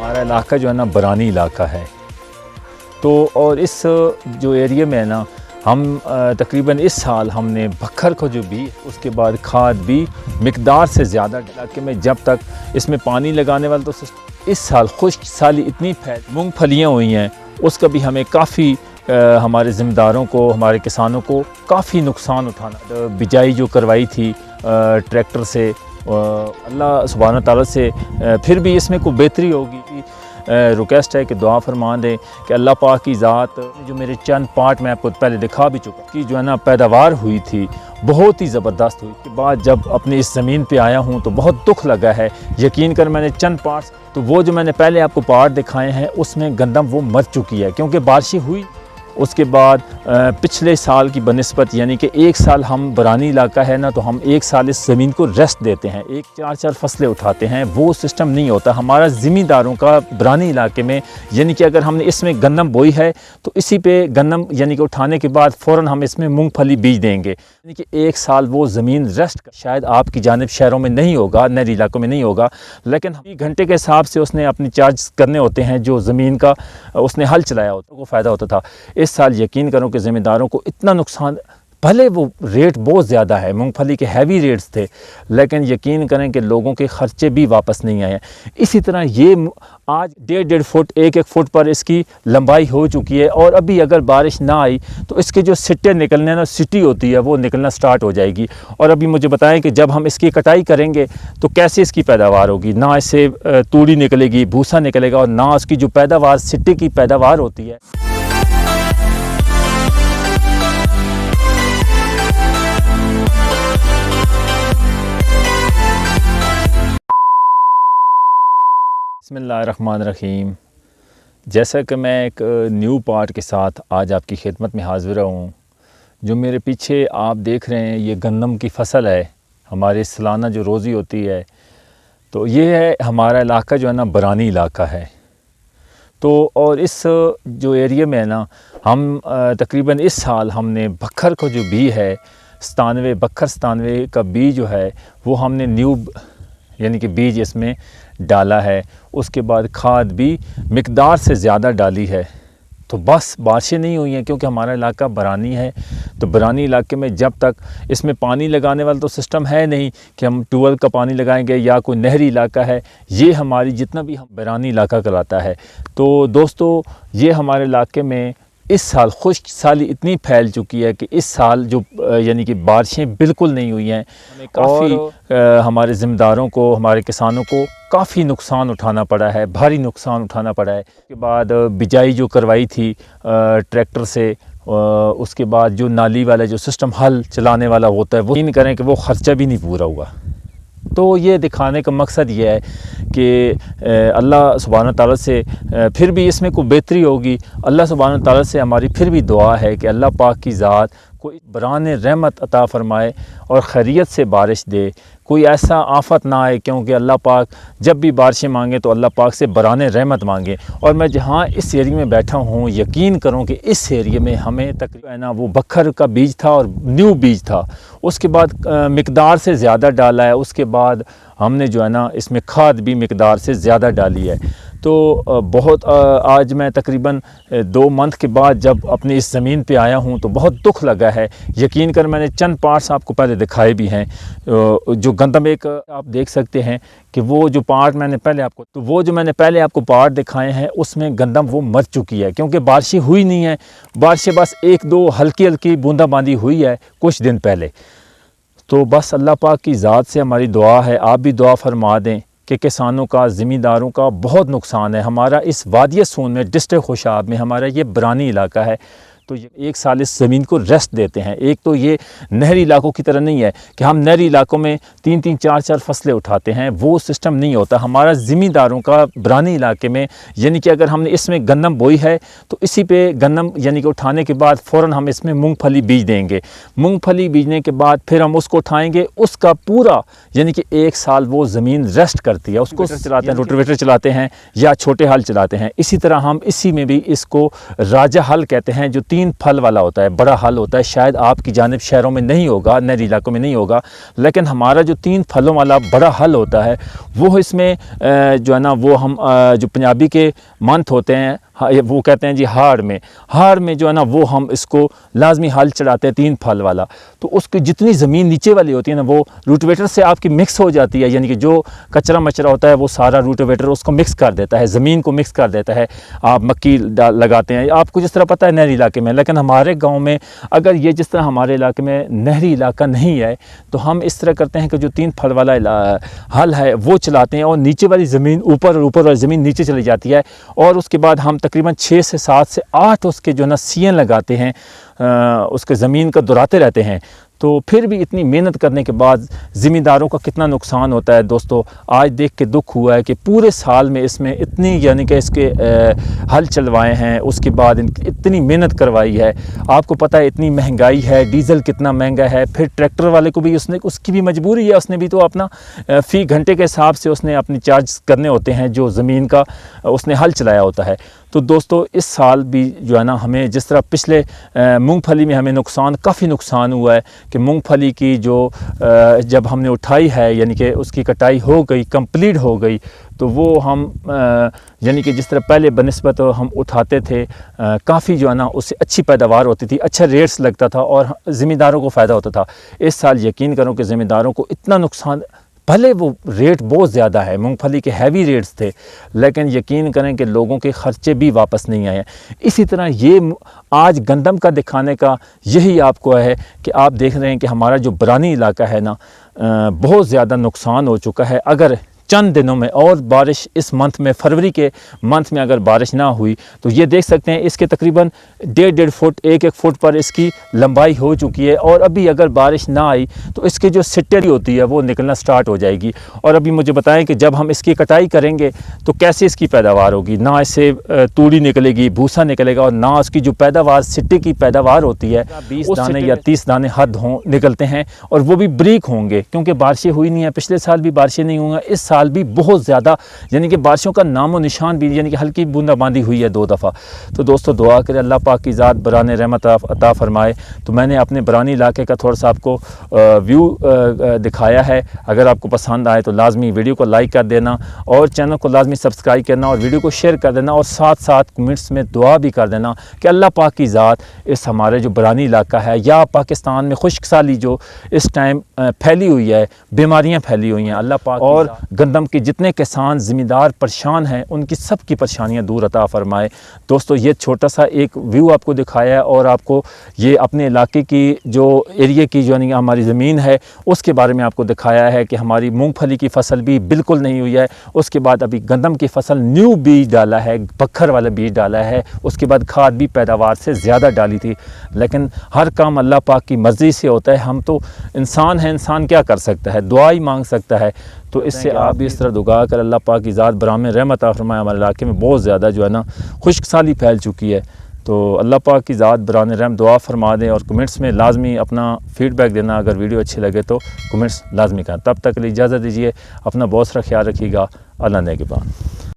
हमारा इलाका जो है ना बरानी इलाका है, तो और इस जो एरिया में है ना हम तकरीबन इस साल हमने बखर को जो भी उसके बाद खाद भी मिकदार से ज़्यादा इलाके में जब तक इसमें पानी लगाने वाला तो इस साल खुश्क साली इतनी मूंगफलियाँ हुई हैं उसका भी हमें काफ़ी हमारे ज़िम्मेदारों को हमारे किसानों को काफ़ी नुकसान उठाना। बिजाई जो करवाई थी ट्रैक्टर से अल्लाह सुब्हान तआला से फिर भी इसमें कोई बेहतरी होगी। रिक्वेस्ट है कि दुआ फरमा दें कि अल्लाह पाक की ज़ात जो मेरे चंद पार्ट में आपको पहले दिखा भी चुका कि जो है ना पैदावार हुई थी बहुत ही ज़बरदस्त हुई। के बाद जब अपनी इस ज़मीन पे आया हूँ तो बहुत दुख लगा है। यकीन कर मैंने चंद पार्ट्स तो वो जो मैंने पहले आपको पार्ट दिखाए हैं उसमें गंदम वो मर चुकी है क्योंकि बारिशें हुई। उसके बाद पिछले साल की बनिस्बत यानी कि एक साल हम बरानी इलाका है ना तो हम एक साल इस ज़मीन को रेस्ट देते हैं, एक चार फसलें उठाते हैं, वो सिस्टम नहीं होता हमारा ज़मींदारों का बरानी इलाके में। यानी कि अगर हमने इसमें गंदम बोई है तो इसी पे गंदम यानी कि उठाने के बाद फ़ौरन हम इसमें मूंगफली बीज देंगे। यानी कि एक साल वो ज़मीन रेस्ट शायद आपकी जानिब शहरों में नहीं होगा, नहरी इलाकों में नहीं होगा, लेकिन घंटे के हिसाब से उसने अपनी चार्ज करने होते हैं जो ज़मीन का उसने हल चलाया होता वो फ़ायदा होता था। इस साल यकीन करो कि ज़मींदारों को इतना नुकसान, भले वो रेट बहुत ज़्यादा है, मूंगफली के हैवी रेट्स थे, लेकिन यकीन करें कि लोगों के ख़र्चे भी वापस नहीं आए हैं। इसी तरह ये आज 1.5 फुट 1 फुट पर इसकी लंबाई हो चुकी है और अभी अगर बारिश ना आई तो इसके जो सिट्टे निकलने ना सिटी होती है वो निकलना स्टार्ट हो जाएगी। और अभी मुझे बताएं कि जब हम इसकी कटाई करेंगे तो कैसे इसकी पैदावार होगी, ना इससे तूड़ी निकलेगी, भूसा निकलेगा और ना उसकी जो पैदावार सिट्टे की पैदावार होती है। बिस्मिल्लाहिर्रहमानिर्रहीम। जैसा कि मैं एक न्यू पार्ट के साथ आज आपकी खिदमत में हाज़िर हूँ। जो मेरे पीछे आप देख रहे हैं ये गंदम की फसल है, हमारे सालाना जो रोज़ी होती है। तो ये है हमारा इलाका जो है ना बरानी इलाका है। तो और इस जो एरिया में है ना हम तकरीबन इस साल हमने बखर को जो बी है 97 का बी जो है वो हमने न्यू यानी कि बीज इसमें डाला है। उसके बाद खाद भी मिकदार से ज़्यादा डाली है। तो बस बारिशें नहीं हुई हैं क्योंकि हमारा इलाका बरानी है। तो बरानी इलाके में जब तक इसमें पानी लगाने वाला तो सिस्टम है नहीं कि हम ट्यूबवेल का पानी लगाएंगे या कोई नहरी इलाका है, ये हमारी जितना भी हम बरानी इलाका कहलाता है। तो दोस्तों ये हमारे इलाके में इस साल खुश्क साली इतनी फैल चुकी है कि इस साल जो यानी कि बारिशें बिल्कुल नहीं हुई हैं। हमें काफ़ी हमारे ज़िम्मेदारों को हमारे किसानों को काफ़ी नुकसान उठाना पड़ा है, भारी नुकसान उठाना पड़ा है। उसके बाद बिजाई जो करवाई थी ट्रैक्टर से, उसके बाद जो नाली वाला जो सिस्टम हल चलाने वाला होता है वो नहीं करें कि वो ख़र्चा भी नहीं पूरा हुआ। तो ये दिखाने का मकसद ये है कि अल्लाह सुब्हान तआला से फिर भी इसमें कोई बेहतरी होगी। अल्लाह सुब्हान तआला से हमारी फिर भी दुआ है कि अल्लाह पाक की ज़ात कोई बरान रहमत अता फ़रमाए और खैरियत से बारिश दे, कोई ऐसा आफत ना आए। क्योंकि अल्लाह पाक जब भी बारिशें मांगे तो अल्लाह पाक से बरान रहमत मांगे। और मैं जहाँ इस एरिया में बैठा हूँ यकीन करूँ कि इस एरिया में हमें तकरीबन ना वो बखर का बीज था और न्यू बीज था, उसके बाद मिकदार से ज़्यादा डाला है। उसके बाद हमने जो है ना इसमें खाद भी मिकदार से ज़्यादा डाली है। तो बहुत आज मैं तकरीबन 2 मंथ के बाद जब अपनी इस ज़मीन पे आया हूँ तो बहुत दुख लगा है। यकीन कर मैंने चंद पार्ट्स आपको पहले दिखाए भी हैं। जो गंदम एक आप देख सकते हैं कि वो जो पार्ट मैंने पहले आपको पार्ट दिखाए हैं उसमें गंदम वो मर चुकी है क्योंकि बारिशें हुई नहीं है। बारिशें बस 1-2 हल्की हल्की बूंदाबांदी हुई है कुछ दिन पहले। तो बस अल्लाह पाक की ज़ात से हमारी दुआ है, आप भी दुआ फरमा दें कि किसानों का ज़मींदारों का बहुत नुकसान है। हमारा इस वादिय सून में डिस्ट्रिक्ट खुशाब में हमारा ये बरानी इलाका है। तो ये एक साल इस ज़मीन को रेस्ट देते हैं। एक तो ये नहरी इलाकों की तरह नहीं है कि हम नहरी इलाकों में 3-3 4-4 फसलें उठाते हैं, वो सिस्टम नहीं होता हमारा ज़मींदारों का बरानी इलाके में। यानी कि अगर हमने इसमें गंदम बोई है तो इसी पे गंदम यानी कि उठाने के बाद फ़ौरन हम इसमें मूंगफली बीज देंगे। मूंगफली बीजने के बाद फिर हम उसको उठाएंगे, उसका पूरा यानी कि एक साल वो ज़मीन रेस्ट करती है। उसको चलाते हैं, रोटावेटर चलाते हैं या छोटे हल चलाते हैं। इसी तरह हम इसी में भी इसको राजा हल कहते हैं जो تین پھل والا ہوتا ہے، بڑا حل ہوتا ہے، شاید آپ کی جانب شہروں میں نہیں ہوگا، نہری علاقوں میں نہیں ہوگا، لیکن ہمارا جو تین پھلوں والا بڑا حل ہوتا ہے وہ اس میں جو ہے نا وہ ہم جو پنجابی کے منتھ ہوتے ہیں وہ کہتے ہیں جی ہاڑ میں جو ہے نا وہ ہم اس کو لازمی حل چڑھاتے ہیں تین پھل والا، تو اس کی جتنی زمین نیچے والی ہوتی ہے نا وہ روٹویٹر سے آپ کی مکس ہو جاتی ہے، یعنی کہ جو کچرا مچرا ہوتا ہے وہ سارا روٹویٹر اس کو مکس کر دیتا ہے، زمین کو مکس کر دیتا ہے۔ آپ مکی لگاتے ہیں، آپ کو جس طرح پتہ ہے نہری علاقے میں، لیکن ہمارے گاؤں میں اگر یہ جس طرح ہمارے علاقے میں نہری علاقہ نہیں ہے تو ہم اس طرح کرتے ہیں کہ جو تین پھل والا حل ہے وہ چلاتے ہیں، اور نیچے والی زمین اوپر اور اوپر والی زمین نیچے چلی جاتی ہے، اور اس کے بعد ہم تقریباً 6 سے 7 سے 8 اس کے جو ہے نا سییں لگاتے ہیں، اس کے زمین کو دہراتے رہتے ہیں۔ تو پھر بھی اتنی محنت کرنے کے بعد زمینداروں کا کتنا نقصان ہوتا ہے دوستو، آج دیکھ کے دکھ ہوا ہے کہ پورے سال میں اس میں اتنی یعنی کہ اس کے حل چلوائے ہیں، اس کے بعد اتنی محنت کروائی ہے۔ آپ کو پتہ ہے اتنی مہنگائی ہے، ڈیزل کتنا مہنگا ہے، پھر ٹریکٹر والے کو بھی اس کی بھی مجبوری ہے، اس نے بھی تو اپنا فی گھنٹے کے حساب سے اس نے اپنی چارج کرنے ہوتے ہیں جو زمین کا اس نے حل چلایا ہوتا ہے۔ تو دوستو اس سال بھی جو ہے نا ہمیں جس طرح پچھلے مونگ پھلی میں ہمیں کافی نقصان ہوا ہے کہ مونگ پھلی کی جو جب ہم نے اٹھائی ہے یعنی کہ اس کی کٹائی ہو گئی، کمپلیٹ ہو گئی، تو وہ ہم یعنی کہ جس طرح پہلے بنسبت ہم اٹھاتے تھے کافی جو ہے نا اس سے اچھی پیداوار ہوتی تھی، اچھا ریٹس لگتا تھا اور زمینداروں کو فائدہ ہوتا تھا۔ اس سال یقین کرو کہ زمینداروں کو اتنا نقصان، بھلے وہ ریٹ بہت زیادہ ہے، مونگ پھلی کے ہیوی ریٹس تھے، لیکن یقین کریں کہ لوگوں کے خرچے بھی واپس نہیں آئے ہیں۔ اسی طرح یہ آج گندم کا دکھانے کا یہی آپ کو ہے کہ آپ دیکھ رہے ہیں کہ ہمارا جو برانی علاقہ ہے نا بہت زیادہ نقصان ہو چکا ہے۔ اگر چند دنوں میں اور بارش اس منتھ میں، فروری کے منتھ میں اگر بارش نہ ہوئی تو یہ دیکھ سکتے ہیں اس کے تقریباً 1.5 فٹ 1 فٹ پر اس کی لمبائی ہو چکی ہے، اور ابھی اگر بارش نہ آئی تو اس کی جو سٹری ہوتی ہے وہ نکلنا سٹارٹ ہو جائے گی۔ اور ابھی مجھے بتائیں کہ جب ہم اس کی کٹائی کریں گے تو کیسے اس کی پیداوار ہوگی، نہ اس سے توڑی نکلے گی، بھوسا نکلے گا، اور نہ اس کی جو پیداوار سٹے کی پیداوار ہوتی ہے 20 دانے یا 30 دانے حد نکلتے ہیں، اور وہ بھی بریک ہوں گے کیونکہ بارشیں ہوئی نہیں ہیں، پچھلے سال بھی بارشیں نہیں ہوئیں، اس سال بھی بہت زیادہ یعنی کہ بارشوں کا نام و نشان بھی یعنی کہ ہلکی بوندا باندی ہوئی ہے 2 دفعہ۔ تو دوستو دعا کرے اللہ پاک کی ذات بران رحمت عطا فرمائے۔ تو میں نے اپنے برانی علاقے کا تھوڑا سا آپ کو ویو دکھایا ہے، اگر آپ کو پسند آئے تو لازمی ویڈیو کو لائک کر دینا، اور چینل کو لازمی سبسکرائب کرنا، اور ویڈیو کو شیئر کر دینا، اور ساتھ ساتھ کمنٹس میں دعا بھی کر دینا کہ اللہ پاک کی ذات اس ہمارے جو برانی علاقہ ہے یا پاکستان میں خشک سالی جو اس ٹائم پھیلی ہوئی ہے، بیماریاں پھیلی ہوئی ہیں، اللہ پاک اور گندم کے جتنے کسان زمیندار پریشان ہیں ان کی سب کی پریشانیاں دور عطا فرمائے۔ دوستو یہ چھوٹا سا ایک ویو آپ کو دکھایا ہے، اور آپ کو یہ اپنے علاقے کی جو ایریے کی جو یعنی ہماری زمین ہے اس کے بارے میں آپ کو دکھایا ہے کہ ہماری مونگ پھلی کی فصل بھی بالکل نہیں ہوئی ہے، اس کے بعد ابھی گندم کی فصل نیو بیج ڈالا ہے، بکھر والا بیج ڈالا ہے، اس کے بعد کھاد بھی پیداوار سے زیادہ ڈالی تھی، لیکن ہر کام اللہ پاک کی مرضی سے ہوتا ہے۔ ہم تو انسان ہیں، انسان کیا کر سکتا ہے، دعا ہی مانگ سکتا ہے۔ تو اس سے آپ بھی اس طرح دعا کر اللہ پاک کی ذات برام رحمت عطا فرمائے۔ ہمارے علاقے میں بہت زیادہ جو ہے نا خشک سالی پھیل چکی ہے، تو اللہ پاک کی ذات بران رحم دعا فرما دیں، اور کمنٹس میں لازمی اپنا فیڈ بیک دینا، اگر ویڈیو اچھی لگے تو کمنٹس لازمی کریں۔ تب تک کے لیے اجازت دیجیے، اپنا بہت سارا خیال رکھیے گا، اللہ نگہبان۔